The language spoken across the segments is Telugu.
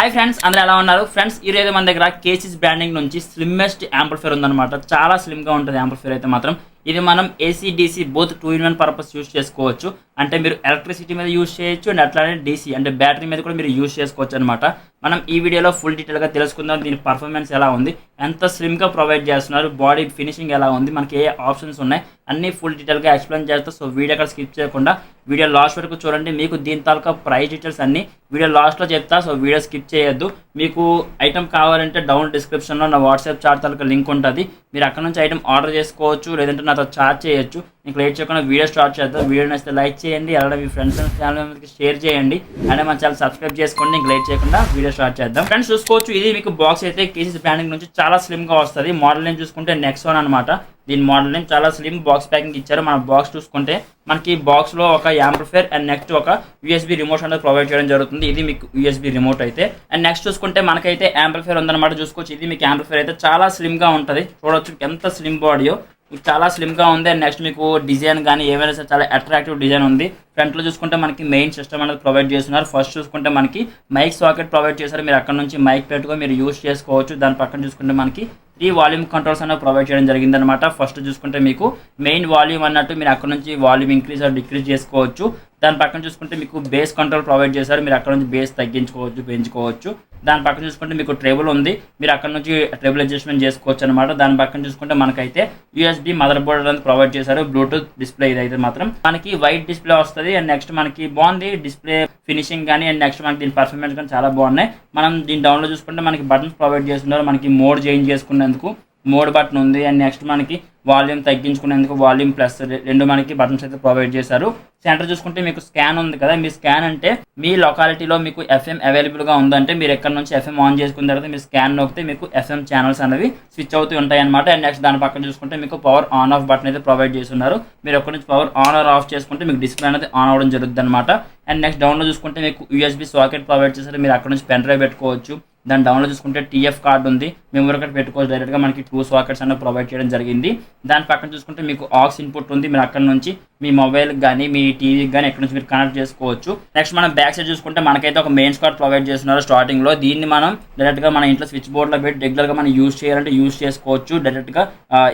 హాయ్ ఫ్రెండ్స్, అందరూ ఎలా ఉన్నారు? ఫ్రెండ్స్, ఈ రోజు మన దగ్గర కేసీస్ బ్రాండింగ్ నుంచి స్లిమ్మెస్ట్ యాంప్లిఫైర్ ఉందన్నమాట. చాలా స్లిమ్గా ఉంటుంది యాంప్లిఫైర్ అయితే మాత్రం. ఇది మనం AC DC both 2-in-1 purpose use చేసుకోవచ్చు. అంటే మీరు ఎలక్ట్రిసిటీ మీద యూస్ చేయొచ్చు అండ్ అట్లానే డీసీ అంటే బ్యాటరీ మీద కూడా మీరు యూస్ చేసుకోవచ్చు అనమాట. మనం ఈ వీడియోలో ఫుల్ డీటెయిల్గా తెలుసుకుందాం. దీని పర్ఫార్మెన్స్ ఎలా ఉంది, ఎంత స్లిమ్గా ప్రొవైడ్ చేస్తున్నారు, బాడీ ఫినిషింగ్ ఎలా ఉంది, మనకి ఏ ఆప్షన్స్ ఉన్నాయి అన్నీ ఫుల్ డీటెయిల్గా ఎక్స్ప్లెయిన్ చేస్తాం. సో వీడియో అక్కడ స్కిప్ చేయకుండా వీడియో లాస్ట్ వరకు చూడండి. మీకు దీని తాలూకా ప్రైస్ డీటెయిల్స్ అన్నీ వీడియో లాస్ట్లో చెప్తా. సో వీడియో స్కిప్ చేయొద్దు. మీకు ఐటమ్ కావాలంటే డౌన్ డిస్క్రిప్షన్లో నా వాట్సాప్ చార్ట్ తాలూకా లింక్ ఉంటుంది. మీరు అక్కడ నుంచి ఐటమ్ ఆర్డర్ చేసుకోవచ్చు, లేదంటే నాతో చార్జ్ చేయొచ్చు. మీకు లేట్ చేయకుండా వీడియో స్టార్ట్ చేద్దాం. వీడియో నచ్చితే లైక్ చేయండి, అలాగే మీ ఫ్రెండ్స్ అండ్ ఫ్యామిలీ మెంబర్స్కి షేర్ చేయండి, అలాగే మన ఛానల్ సబ్స్క్రైబ్ చేసుకోండి. ఇంక లేట్ చేయకుండా వీడియో స్టార్ట్ చేద్దాం. ఫ్రెండ్స్ చూసుకోవచ్చు, ఇది మీకు బాక్స్ అయితే కేసీస్ బ్రాండింగ్ నుంచి చాలా స్లిమ్గా వస్తుంది. మోడల్ నేమ్ చూసుకుంటే నెక్సాన్ అనమాట. దీని మోడల్ నేమ్ చాలా స్లిమ్ బాక్స్ ప్యాకింగ్ ఇచ్చారు. మన బాక్స్ చూసుకుంటే మనకి బాక్స్లో ఒక యాంప్లిఫైర్ అండ్ నెక్స్ట్ ఒక యూఎస్బీ రిమోట్ అనేది ప్రొవైడ్ చేయడం జరుగుతుంది. ఇది మీకు యూఎస్బీ రిమోట్ అయితే. అండ్ నెక్స్ట్ చూసుకుంటే మనకైతే యాంప్లిఫైర్ ఉందన్నమాట. చూసుకోవచ్చు, ఇది మీకు యాంప్లిఫైర్ అయితే చాలా స్లిమ్గా ఉంటుంది. చూడొచ్చు ఎంత స్లిమ్ బాడీయో, ఇది చాలా స్లిమ్గా ఉంది. అండ్ నెక్స్ట్ మీకు డిజైన్ కానీ ఏమైనా సరే చాలా అట్రాక్టివ్ డిజైన్ ఉంది. ఫ్రంట్లో చూసుకుంటే మనకి మెయిన్ సిస్టమ్ అనేది ప్రొవైడ్ చేస్తున్నారు. ఫస్ట్ చూసుకుంటే మనకి మైక్ సాకెట్ ప్రొవైడ్ చేశారు. మీరు అక్కడ నుంచి మైక్ పెట్టుకొని మీరు యూస్ చేసుకోవచ్చు. దాని పక్కన చూసుకుంటే మనకి 3 వాల్యూమ్ కంట్రోల్స్ అనేవి ప్రొవైడ్ చేయడం జరిగిందనమాట. ఫస్ట్ చూసుకుంటే మీకు మెయిన్ వాల్యూమ్ అన్నట్టు మీరు అక్కడ నుంచి వాల్యూమ్ ఇంక్రీజ్ ఆర్ డిక్రీజ్ చేసుకోవచ్చు. దాని పక్కన చూసుకుంటే మీకు బేస్ కంట్రోల్ ప్రొవైడ్ చేశారు. మీరు అక్కడ నుంచి బేస్ తగ్గించుకోవచ్చు, పెంచుకోవచ్చు. దాని పక్కన చూసుకుంటే మీకు ట్రేబుల్ ఉంది. మీరు అక్కడ నుంచి ట్రేబుల్ అడ్జస్ట్మెంట్ చేసుకోవచ్చు అనమాట. దాని పక్కన చూసుకుంటే మనకైతే యూఎస్బీ మదర్ బోర్డ్ అనేది ప్రొవైడ్ చేశారు. బ్లూటూత్ డిస్ప్లే ఇదైతే మాత్రం మనకి వైట్ డిస్ప్లే వస్తుంది. అండ్ నెక్స్ట్ మనకి బాగుంది డిస్ప్లే ఫినిషింగ్ కానీ. అండ్ నెక్స్ట్ మనకి దీని పర్ఫార్మెన్స్ కానీ చాలా బాగున్నాయి. మనం దీని డౌన్లో చూసుకుంటే మనకి బటన్స్ ప్రొవైడ్ చేస్తున్నారు. మనకి మోడ్ చేంజ్ చేసుకునేందుకు మోడ్ బటన్ ఉంది. అండ్ నెక్స్ట్ మనకి వాల్యూమ్ తగ్గించుకునేందుకు వాల్యూమ్ ప్లస్ రెండు మనకి బటన్స్ అయితే ప్రొవైడ్ చేశారు. సెంటర్ చూసుకుంటే మీకు స్కాన్ ఉంది కదా. మీ స్కాన్ అంటే మీ లొకాలిటీలో మీకు ఎఫ్ఎం అవైలబుల్గా ఉందంటే మీరు ఎక్కడ నుంచి ఎఫ్ఎం ఆన్ చేసుకున్న తర్వాత మీరు స్కాన్ నొక్కితే మీకు ఎఫ్ఎం ఛానల్స్ అనేవి స్విచ్ అవుతూ ఉంటాయి అనమాట. అండ్ నెక్స్ట్ దాని పక్కన చూసుకుంటే మీకు పవర్ ఆన్ ఆఫ్ బటన్ అయితే ప్రొవైడ్ చేస్తున్నారు. మీరు ఎక్కడి నుంచి పవర్ ఆన్ ఆర్ ఆఫ్ చేసుకుంటే మీకు డిస్ప్లే అనేది ఆన్ అవ్వడం జరుగుతుంది అనమాట. అండ్ నెక్స్ట్ డౌన్లో చూసుకుంటే మీకు యూఎస్బీ సాకెట్ ప్రొవైడ్ చేశారు. మీరు అక్కడ నుంచి పెన్ డ్రైవ్ పెట్టుకోవచ్చు. దాని డౌన్లో చూసుకుంటే టీఎఫ్ కార్డ్ ఉంది, మెమరీ కార్డ్ పెట్టుకోవచ్చు. డైరెక్ట్గా మనకి 2 సాకెట్స్ అనేవి ప్రొవైడ్ చేయడం జరిగింది. దాని పక్కన చూసుకుంటే మీకు ఆక్స్ ఇన్పుట్ ఉంది. మీరు అక్కడ నుంచి మీ మొబైల్కి కానీ మీ టీవీకి కానీ ఎక్కడ నుంచి మీరు కనెక్ట్ చేసుకోవచ్చు. నెక్స్ట్ మనం బ్యాక్ సైడ్ చూసుకుంటే మనకైతే ఒక మెయిన్స్ కార్డ్ ప్రొవైడ్ చేస్తున్నారు స్టార్టింగ్లో. దీన్ని మనం డైరెక్ట్గా మన ఇంట్లో స్విచ్ బోర్డ్లో పెట్టి రెగ్యులర్గా మనం యూస్ చేయాలంటే యూస్ చేసుకోవచ్చు. డైరెక్ట్గా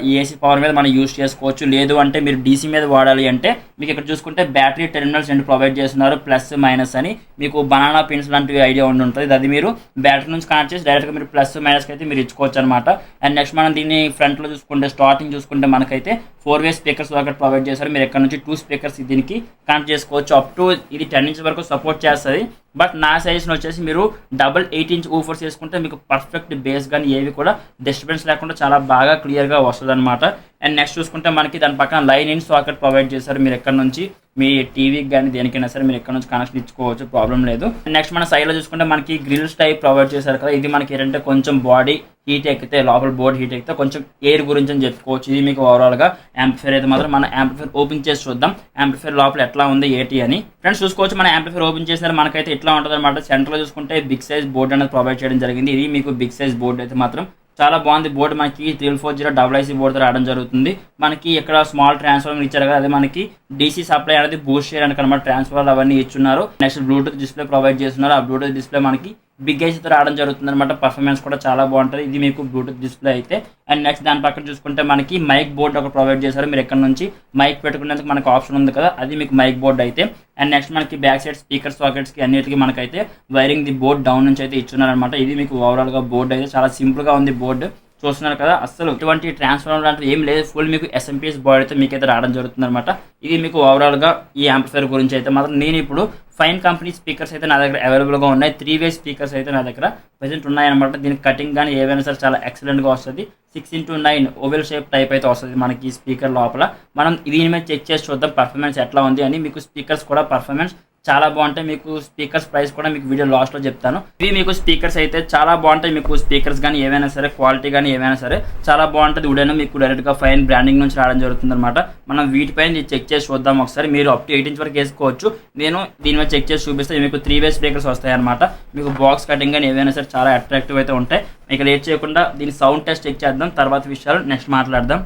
ఈ ఏసీ పవర్ మీద మనం యూస్ చేసుకోవచ్చు. లేదు అంటే మీరు డీసీ మీద వాడాలి అంటే మీకు ఇక్కడ చూసుకుంటే బ్యాటరీ టెర్మినల్స్ రెండు ప్రొవైడ్ చేస్తున్నారు, ప్లస్ మైనస్ అని. మీకు బనానా పిన్స్ లాంటివి ఐడియా ఉండి ఉంటుంది. అది మీరు బ్యాటరీ నుంచి కనెక్ట్ చేసి డైరెక్ట్గా మీరు ప్లస్ మైనస్కి అయితే మీరు ఇచ్చుకోవచ్చు అనమాట. అండ్ నెక్స్ట్ మనం దీన్ని ఫ్రంట్లో చూసుకుంటే స్టార్టింగ్ చూసుకుంటే మనకైతే 4-way స్పీకర్స్ ఒకటి ప్రొవైడ్ చేశారు. మీరు ఎక్కడ నుంచి 2 స్పీకర్స్ దీనికి కనెక్ట్ చేసుకోవచ్చు. అప్ టు ఇది 10 ఇంచ్ వరకు సపోర్ట్ చేస్తుంది. బట్ నా సైజ్ని వచ్చేసి మీరు డబుల్ 8-inch ఊఫర్స్ చేసుకుంటే మీకు పర్ఫెక్ట్ బేస్ కానీ ఏవి కూడా డిస్టర్బెన్స్ లేకుండా చాలా బాగా క్లియర్గా వస్తుంది అనమాట. అండ్ నెక్స్ట్ చూసుకుంటే మనకి దాని పక్కన లైన్ ఇన్ సాకెట్ ప్రొవైడ్ చేశారు. మీరు ఎక్కడ నుంచి మీ టీవీకి కానీ దేనికైనా సరే మీరు ఎక్కడ నుంచి కనెక్షన్ ఇచ్చుకోవచ్చు, ప్రాబ్లం లేదు. నెక్స్ట్ మన సైడ్లో చూసుకుంటే మనకి గ్రిల్స్ టైప్ ప్రొవైడ్ చేశారు కదా. ఇది మనకి ఏంటంటే కొంచెం బాడీ హీట్ ఎక్కితే, లోపల బోర్డ్ హీట్ ఎక్కితే కొంచెం ఎయిర్ గురించి అని చెప్పుకోవచ్చు. ఇది మీకు ఓవరాల్గా యాంప్లిఫైర్ అయితే మాత్రం మన యాంప్లిఫైర్ ఓపెన్ చేసి చూద్దాం. యాంప్లిఫైర్ లోపల ఎట్లా ఉంది ఏంటి అని. ఫ్రెండ్స్ చూసుకోవచ్చు, మన యాంప్లిఫైర్ ఓపెన్ చేసినారు. మనకైతే ఇట్లా ఉంటుంది అనమాట. సెంటర్లో చూసుకుంటే బిగ్ సైజ్ బోర్డ్ అనేది ప్రొవైడ్ చేయడం జరిగింది. ఇది మీకు బిగ్ సైజ్ బోర్డ్ అయితే మాత్రం చాలా బాగుంది. బోర్డు మనకి 3400 బోర్డుతో రావడం జరుగుతుంది. మనకి ఇక్కడ స్మాల్ ట్రాన్స్ఫార్మర్ ఇచ్చారు కదా, అది మనకి డీసీ సప్లై అనేది బూస్ట్ చేయడానికి అనమాట. ట్రాన్స్ఫార్మర్ అవన్నీ ఇచ్చున్నారు. నెక్స్ట్ బ్లూటూత్ డిస్ప్లే ప్రొవైడ్ చేస్తున్నారు. ఆ బ్లూటూత్ డిస్ప్లే మనకి బిగ్ ఐస్తో రావడం జరుగుతుంది అనమాట. పర్ఫార్మెన్స్ కూడా చాలా బాగుంటుంది. ఇది మీకు బ్లూటూత్ డిస్ప్లే అయితే. అండ్ నెక్స్ట్ దాని పక్కన చూసుకుంటే మనకి మైక్ బోర్డ్ ఒక ప్రొవైడ్ చేశారు. మీరు ఎక్కడ నుంచి మైక్ పెట్టుకునేందుకు మనకు ఆప్షన్ ఉంది కదా, అది మీకు మైక్ బోర్డ్ అయితే. అండ్ నెక్స్ట్ మనకి బ్యాక్ సైడ్ స్పీకర్ సాకెట్స్కి అన్నిటికీ మనకైతే వైరింగ్ ది బోర్డ్ డౌన్ నుంచి అయితే ఇచ్చున్నారనమాట. ఇది మీకు ఓవరాల్గా బోర్డ్ అయితే చాలా సింపుల్గా ఉంది. బోర్డు చూస్తున్నారు కదా, అసలు ఇటువంటి ట్రాన్స్ఫార్మర్ లాంటివి ఏం లేదు. ఫుల్ మీకు ఎస్ఎంపీఎస్ బోర్డ్ అయితే మీకైతే రావడం జరుగుతుంది అనమాట. ఇది మీకు ఓవరాల్గా ఈ యాంప్లిఫైర్ గురించి అయితే మాత్రం. నేను ఇప్పుడు ఫైన్ కంపెనీ స్పీకర్స్ అయితే నా దగ్గర అవైలబుల్గా ఉన్నాయి. 3-way స్పీకర్స్ అయితే నా దగ్గర ప్రెజెంట్ ఉన్నాయన్నమాట. దీనికి కటింగ్ కానీ ఏవైనా సరే చాలా ఎక్సలెంట్గా వస్తుంది. 6x9 ఓవెల్ షేప్ టైప్ అయితే వస్తుంది మనకి ఈ స్పీకర్ లోపల. మనం దీని మీద చెక్ చేసి చూద్దాం పర్ఫార్మెన్స్ ఎట్లా ఉంది అని. మీకు స్పీకర్స్ కూడా పర్ఫార్మెన్స్ చాలా బాగుంటాయి. మీకు స్పీకర్స్ ప్రైస్ కూడా మీకు వీడియో లాస్ట్లో చెప్తాను. ఇవి మీకు స్పీకర్స్ అయితే చాలా బాగుంటాయి. మీకు స్పీకర్స్ కానీ ఏవైనా సరే క్వాలిటీ కానీ ఏమైనా సరే చాలా బాగుంటుంది. ఉడైనా మీకు డైరెక్ట్గా ఫైన్ బ్రాండింగ్ నుంచి రావడం జరుగుతుంది అనమాట. మనం వీటిపైన చెక్ చేసి చూద్దాం ఒకసారి. మీరు అప్ టు 8 ఇంచ్ వరకు వేసుకోవచ్చు. నేను దీని మీద చెక్ చేసి చూపిస్తే మీకు 3-way స్పీకర్స్ వస్తాయి అనమాట. మీకు బాక్స్ కటింగ్ కానీ ఏవైనా సరే చాలా అట్రాక్టివ్ అయితే ఉంటాయి. మీకు లేట్ చేయకుండా దీని సౌండ్ టెస్ట్ చెక్ చేద్దాం. తర్వాత విషయాలు నెక్స్ట్ మాట్లాడదాం.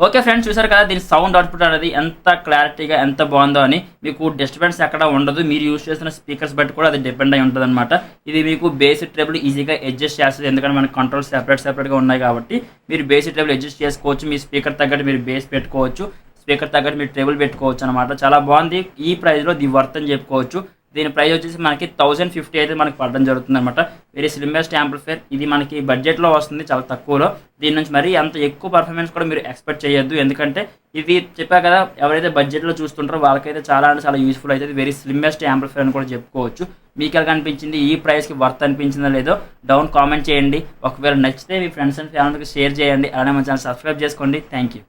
ఓకే ఫ్రెండ్స్, చూసారు కదా దీని సౌండ్ అవుట్పుట్ అనేది ఎంత క్లారిటీగా ఎంత బాగుందో అని. మీకు డిస్టర్బెన్స్ ఎక్కడ ఉండదు, మీరు యూస్ చేస్తున్న స్పీకర్స్ బట్టి కూడా అది డిపెండ్ అయి ఉంటుంది అనమాట. ఇది మీకు బేస్ ట్రేబుల్ ఈజీగా అడ్జస్ట్ చేస్తుంది, ఎందుకంటే మనకి కంట్రోల్ సెపరేట్గా ఉన్నాయి కాబట్టి మీరు బేస్ ట్రేబుల్ అడ్జస్ట్ చేసుకోవచ్చు. మీ స్పీకర్ తగ్గట్టు మీరు బేస్ పెట్టుకోవచ్చు, స్పీకర్ తగ్గట్టు మీరు ట్రేబుల్ పెట్టుకోవచ్చు అనమాట. చాలా బాగుంది, ఈ ప్రైస్లో ది వర్త్ అని చెప్పుకోవచ్చు. దీని ప్రైస్ వచ్చేసి మనకి 1050 అయితే మనకి పడడం జరుగుతుంది అనమాట. వెరీ స్లిమ్మెస్ట్ యాంప్లిఫైర్, ఇది మనకి బడ్జెట్లో వస్తుంది, చాలా తక్కువలో. దీని నుంచి మరి అంత ఎక్కువ పర్ఫార్మెన్స్ కూడా మీరు ఎక్స్పెక్ట్ చేయొద్దు, ఎందుకంటే ఇది చెప్పా కదా, ఎవరైతే బడ్జెట్లో చూస్తుంటారో వాళ్ళకైతే చాలా అంటే చాలా యూస్ఫుల్ అవుతుంది. వెరీ స్లిమ్మెస్ట్ యాంప్లిఫైర్ అని కూడా చెప్పుకోవచ్చు. మీకు ఎలా అనిపించింది, ఈ ప్రైస్కి వర్త్ అనిపించిందో లేదో డౌన్ కామెంట్ చేయండి. ఒకవేళ నచ్చితే మీ ఫ్రెండ్స్ అండ్ ఫ్యామిలీకి షేర్ చేయండి, అలానే మన ఛానల్ సబ్స్క్రైబ్ చేసుకోండి. Thank you.